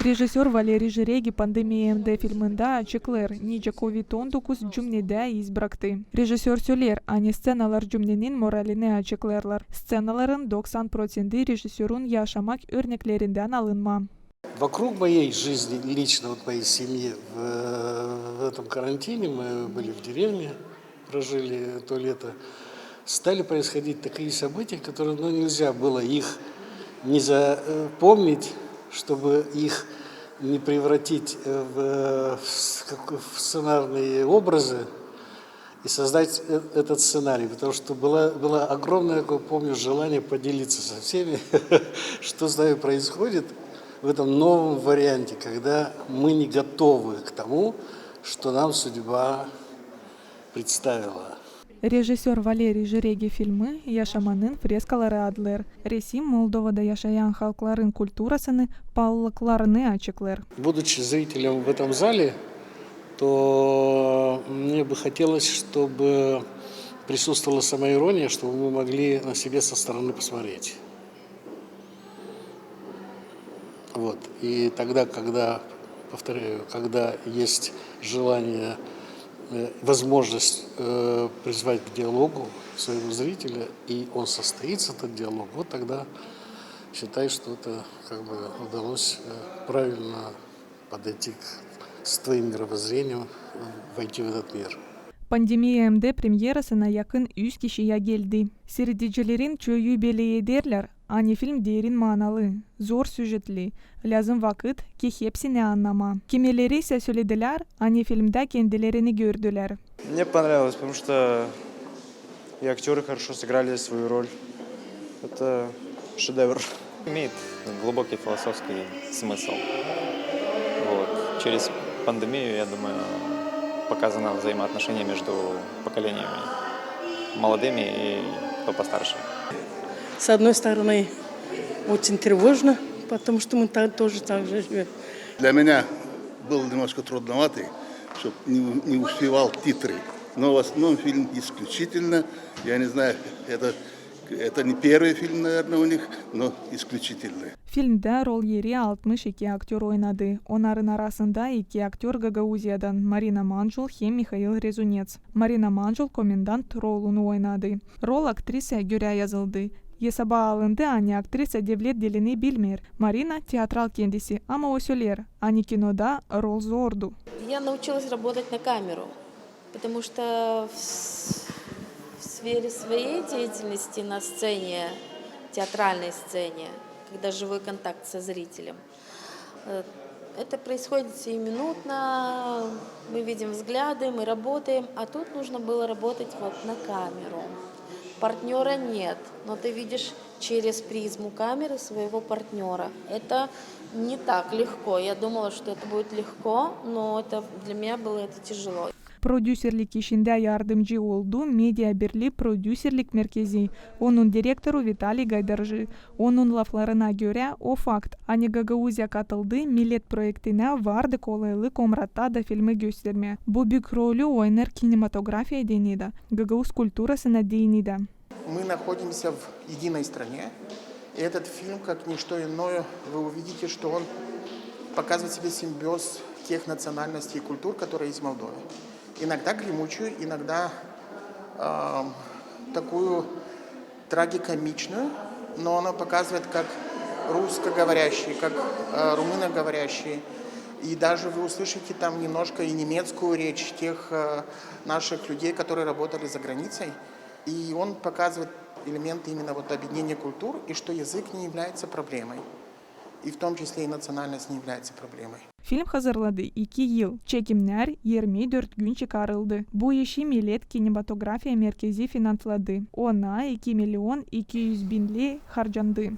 Режиссер Валерий Жиреги пандемия фильмында ачыклар, ниче COVID-19 жүмнеде избракты. Режиссер сөйлер, ани сценалар жүмненин моралине ачыкларлар. Сценаларын 90% режиссерун яшамак örneklerinden алынма. Вокруг моей жизни, лично вот моей семьи, в этом карантине, мы были в деревне, прожили то лето, стали происходить такие события, которые нельзя было их не запомнить, чтобы их не превратить в сценарные образы и создать этот сценарий. Потому что было огромное, как помню, желание поделиться со всеми, что с нами происходит в этом новом варианте, когда мы не готовы к тому, что нам судьба представила. Режиссер Валерий Жиреги фильмы яшаманын фрескалары адлер. Ресим Молдовада яшаян халкларын культурасыны паллыкларыны ачыклар. Будучи зрителем в этом зале, то мне бы хотелось, чтобы присутствовала самоирония, чтобы мы могли на себе со стороны посмотреть. Вот. И тогда, повторяю, когда есть желание, возможность призвать к диалогу своего зрителя, и он состоится, этот диалог, вот тогда считай, что это удалось правильно подойти с твоим мировоззрением, войти в этот мир. Пандемия МД премьерасына якын 100 кишиге келди. Середижелерин чөйü беле ederler. Ани фильм дерин мааналы, зор сюжетли, лязым вакыт ки хепсине аннама. Кимелери ise söylediler, ани фильмда кендилерини gördüler. Мне понравилось, потому что и актеры хорошо сыграли свою роль. Это шедевр. Имеет глубокий философский смысл. Вот. Через пандемию, я думаю, показано взаимоотношения между поколениями молодыми и кто постарше. С одной стороны, очень тревожно, потому что мы тоже так же живем. Для меня был немножко трудноватый, чтобы не успевал титры. Но в основном фильм исключительно, я не знаю, это не первый фильм, наверное, у них, но исключительный. Фильмда рол ери 62 актер ойнады. Онların arasında 2 актер Гагаузиядан Марина Манжул hem Михаил Резунец. Марина Манжул комендант ролunu oynadı. Rol актрисе göre yazıldı. Hesaba alındı, ani aktrisa devlet dilini bilmer. Marina театрал kendisi ama o söyler. Ani kinoda rol zordu. Я научилась работать на камеру, потому что в сфере своей деятельности на сцене, театральной сцене, когда живой контакт со зрителем, это происходит сиюминутно, мы видим взгляды, мы работаем, а тут нужно было работать вот на камеру. Партнера нет, но ты видишь через призму камеры своего партнера. Это не так легко. Я думала, что это будет легко, но для меня было это тяжело. Продюсерлік işinde yardımcı oldu Medya Birliği Prodüserlik Merkezi. Onun direktörü Vitaliy Gaydarjı. Onun laflarına göre o fakt, ani Gagauzya katıldı millet projektine vardı kolaylık omratta da filmi gösterme. Bu büyük rolü oynar кинематография denidi. Gagauz культурасына denidi. Мы находимся в единой стране, и этот фильм, как ничто иное, вы увидите, что он показывает в себе симбиоз тех национальностей и культур, которые есть в Молдове. Иногда гремучую, иногда такую трагикомичную, но она показывает как русскоговорящие, как румыноговорящие. И даже вы услышите там немножко и немецкую речь тех наших людей, которые работали за границей. И он показывает элементы именно вот объединения культур, и что язык не является проблемой. И в том числе и национальность не является проблемой. Film hazırladı 2 yıl. Çekimler 24 gün çıkarıldı. Bu işi Millet Kinematografya Merkezi finansladı. Ona 2.200.000 harcandı.